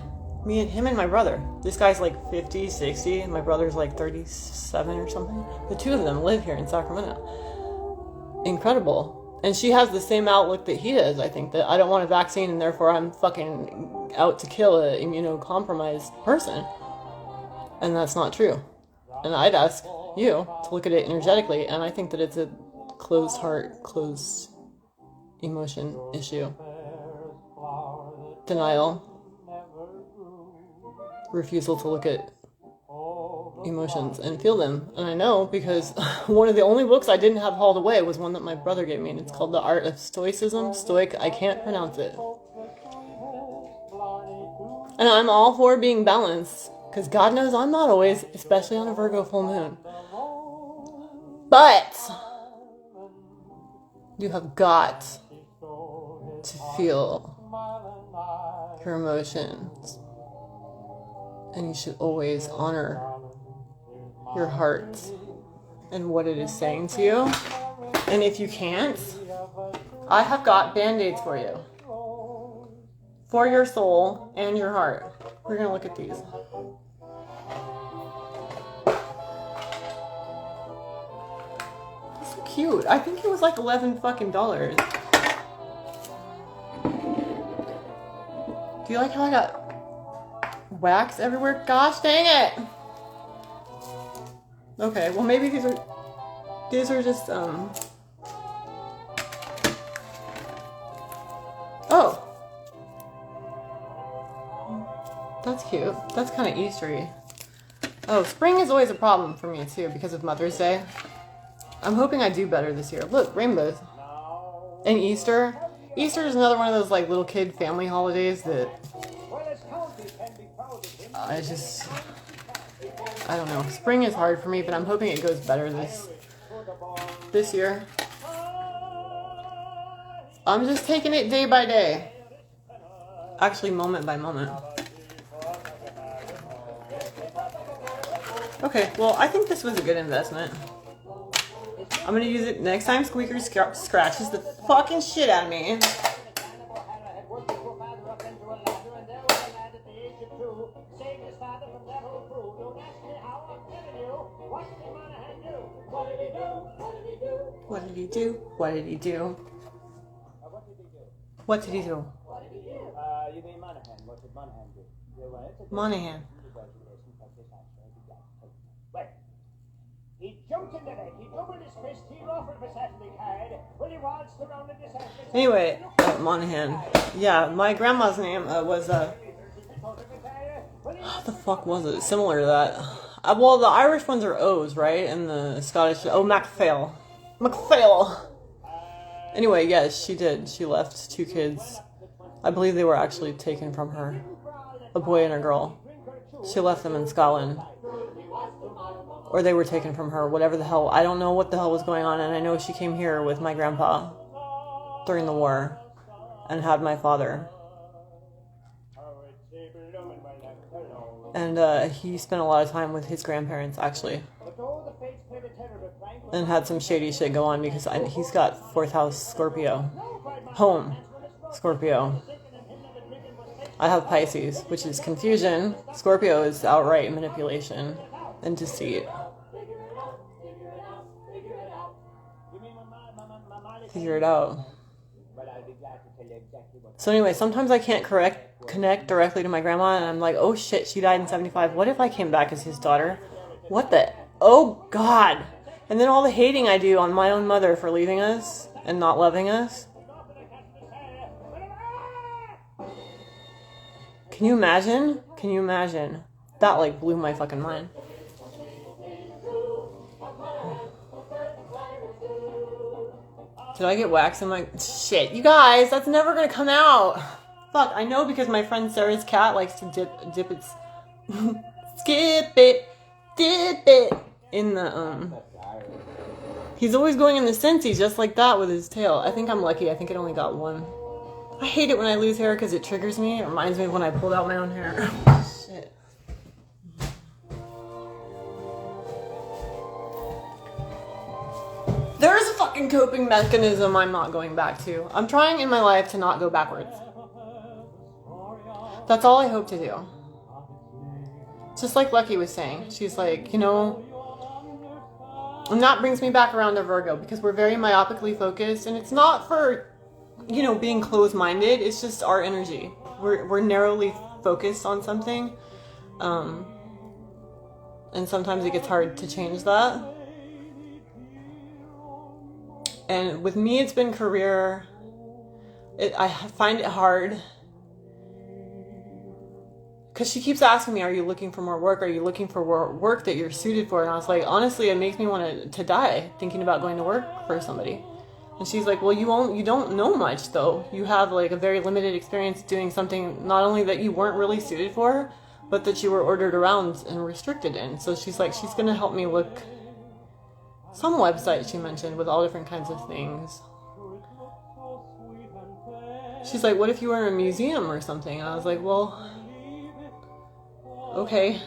Him and my brother. This guy's like 50, 60, and my brother's like 37 or something. The two of them live here in Sacramento. Incredible. And she has the same outlook that he does, I think, that I don't want a vaccine and therefore I'm fucking out to kill an immunocompromised person. And that's not true. And I'd ask you to look at it energetically, and I think that it's a closed heart, closed emotion issue. Denial. Refusal to look at emotions and feel them. And I know because one of the only books I didn't have hauled away was one that my brother gave me, and it's called The Art of Stoicism. Stoic, I can't pronounce it. And I'm all for being balanced, because God knows I'm not always, especially on a Virgo full moon. But you have got to feel your emotions. And you should always honor your heart and what it is saying to you. And if you can't, I have got band-aids for you. For your soul and your heart. We're going to look at these. This is cute. I think it was like $11 fucking dollars. Do you like how I got wax everywhere? Gosh dang it! Okay, well maybe these are just oh, that's cute. That's kind of Eastery. Oh, spring is always a problem for me too because of Mother's Day. I'm hoping I do better this year. Look, rainbows. And Easter. Easter is another one of those like little kid family holidays that I don't know. Spring is hard for me, but I'm hoping it goes better this year. I'm just taking it day by day. Actually, moment by moment. Okay, well, I think this was a good investment. I'm gonna use it next time Squeaker scratches the fucking shit out of me. What did he do? What did he do? What did he do? You mean Monahan? What did Monahan do? Monahan. Well, he jumped in the leg, he doubled his fist, he offered for Saturday card, well he waltzed around the disaster. Anyway, Monahan. Yeah, my grandma's name was, what the fuck was it? Similar to that. Well, the Irish ones are O's, right? And the Scottish, MacPhail. MacPhail! Anyway, yes, she did. She left 2 kids. I believe they were actually taken from her. A boy and a girl. She left them in Scotland. Or they were taken from her, whatever the hell. I don't know what the hell was going on, and I know she came here with my grandpa during the war and had my father. And he spent a lot of time with his grandparents, actually. And had some shady shit go on because he's got 4th house Scorpio. Home Scorpio. I have Pisces, which is confusion. Scorpio is outright manipulation and deceit. Figure it out. So anyway, sometimes I can't connect directly to my grandma, and I'm like, oh shit, she died in 75. What if I came back as his daughter? What the? Oh God. And then all the hating I do on my own mother for leaving us and not loving us. Can you imagine? Can you imagine? That like blew my fucking mind. Did I get wax in my... Shit, you guys, that's never gonna come out. Fuck, I know because my friend Sarah's cat likes to dip its... skip it, dip it in the, He's always going in the Scentsy just like that with his tail. I think I'm lucky. I think it only got one. I hate it when I lose hair because it triggers me. It reminds me of when I pulled out my own hair. Shit. There's a fucking coping mechanism I'm not going back to. I'm trying in my life to not go backwards. That's all I hope to do. Just like Lucky was saying. She's like, you know... And that brings me back around to Virgo, because we're very myopically focused, and it's not for, you know, being closed-minded. It's just our energy. We're narrowly focused on something. And sometimes it gets hard to change that. And with me, it's been career. I find it hard. Because she keeps asking me, are you looking for more work? Are you looking for work that you're suited for? And I was like, honestly, it makes me want to die thinking about going to work for somebody. And she's like, well, you don't know much, though. You have like a very limited experience doing something not only that you weren't really suited for, but that you were ordered around and restricted in. So she's like, she's going to help me look... Some website she mentioned with all different kinds of things. She's like, what if you were in a museum or something? And I was like, well... Okay,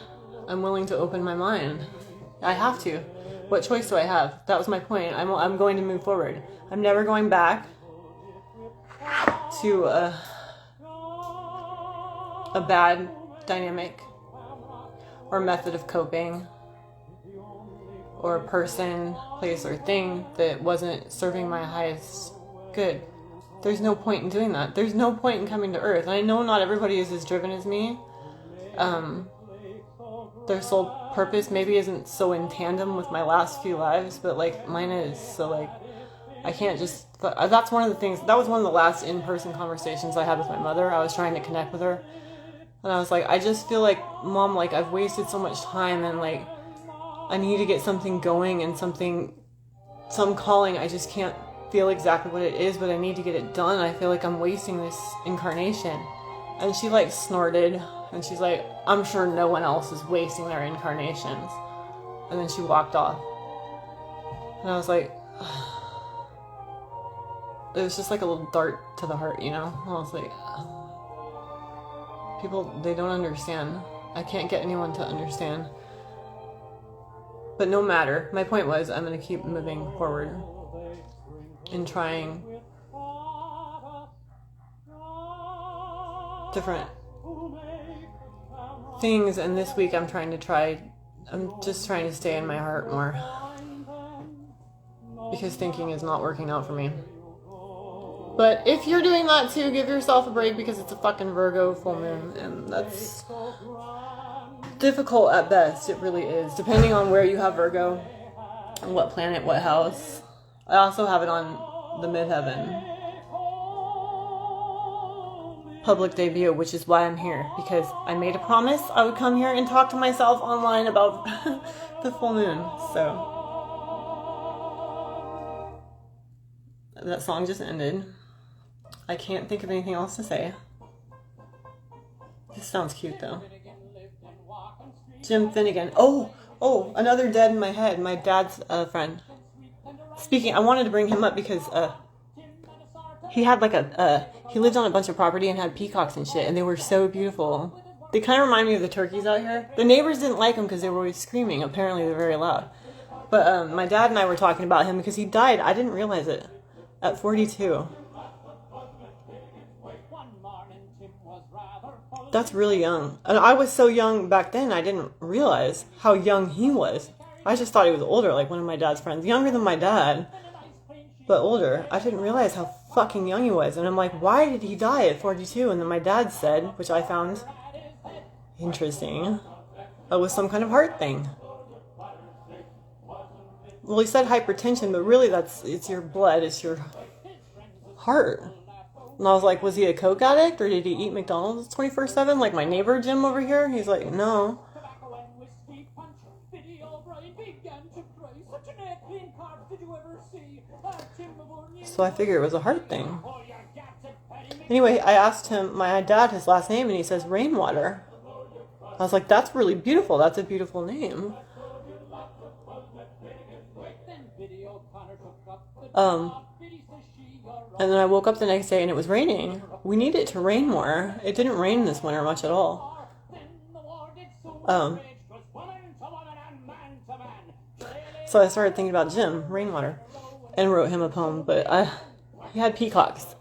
I'm willing to open my mind. I have to. What choice do I have? That was my point. I'm going to move forward. I'm never going back to a bad dynamic or method of coping or a person, place, or thing that wasn't serving my highest good. There's no point in doing that. There's no point in coming to Earth. And I know not everybody is as driven as me. Their sole purpose maybe isn't so in tandem with my last few lives, but like mine is. So like, I can't just... That's one of the things... That was one of the last in-person conversations I had with my mother. I was trying to connect with her. And I was like, I just feel like, Mom, like I've wasted so much time, and like I need to get something going and some calling. I just can't feel exactly what it is, but I need to get it done. I feel like I'm wasting this incarnation. And she like snorted. And she's like, I'm sure no one else is wasting their incarnations. And then she walked off. And I was like... It was just like a little dart to the heart, you know? I was like... People, they don't understand. I can't get anyone to understand. But no matter. My point was, I'm going to keep moving forward. And trying... different... things, and this week I'm just trying to stay in my heart more, because thinking is not working out for me. But if you're doing that too, give yourself a break, because it's a fucking Virgo full moon, and that's difficult at best. It really is, depending on where you have Virgo and what planet, what house. I also have it on the midheaven public debut, which is why I'm here, because I made a promise I would come here and talk to myself online about the full moon. So that song just ended. I can't think of anything else to say. This sounds cute though. Jim Finnegan. Oh, another dead in my head. My dad's friend. Speaking, I wanted to bring him up because he had like he lived on a bunch of property and had peacocks and shit, and they were so beautiful. They kind of remind me of the turkeys out here. The neighbors didn't like them because they were always screaming. Apparently they're very loud. But my dad and I were talking about him because he died. I didn't realize it. At 42. That's really young. And I was so young back then, I didn't realize how young he was. I just thought he was older, like one of my dad's friends. Younger than my dad, but older. I didn't realize how fucking young he was. And I'm like, why did he die at 42? And then my dad said, which I found interesting, it was some kind of heart thing. Well, he said hypertension, but really it's your blood, it's your heart. And I was like, was he a coke addict or did he eat McDonald's 24/7 like my neighbor Jim over here? He's like, no. So I figure it was a heart thing. Anyway, I asked him, my dad, his last name, and he says Rainwater. I was like, that's really beautiful. That's a beautiful name. And then I woke up the next day and it was raining. We need it to rain more. It didn't rain this winter much at all. So I started thinking about Jim, Rainwater, and wrote him a poem, but he had peacocks.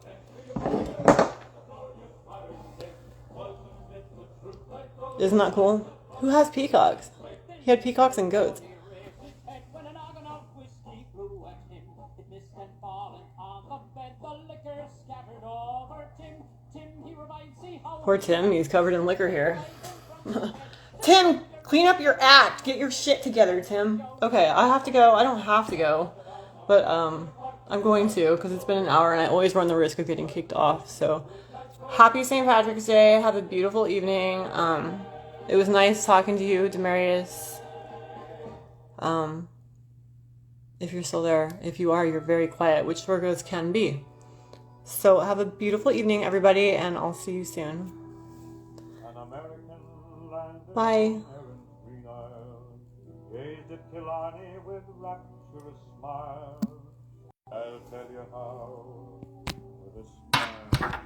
Isn't that cool? Who has peacocks? He had peacocks and goats. Poor Tim, he's covered in liquor here. Tim, clean up your act. Get your shit together, Tim. Okay, I have to go. I don't have to go, but I'm going to because it's been an hour and I always run the risk of getting kicked off. So, happy St. Patrick's Day. Have a beautiful evening. It was nice talking to you, Demarius. If you're still there. If you are, you're very quiet, which Virgos can be. So have a beautiful evening, everybody, and I'll see you soon. Bye. Gazed at Killarney with rapturous smile. I'll tell you how, with a smile.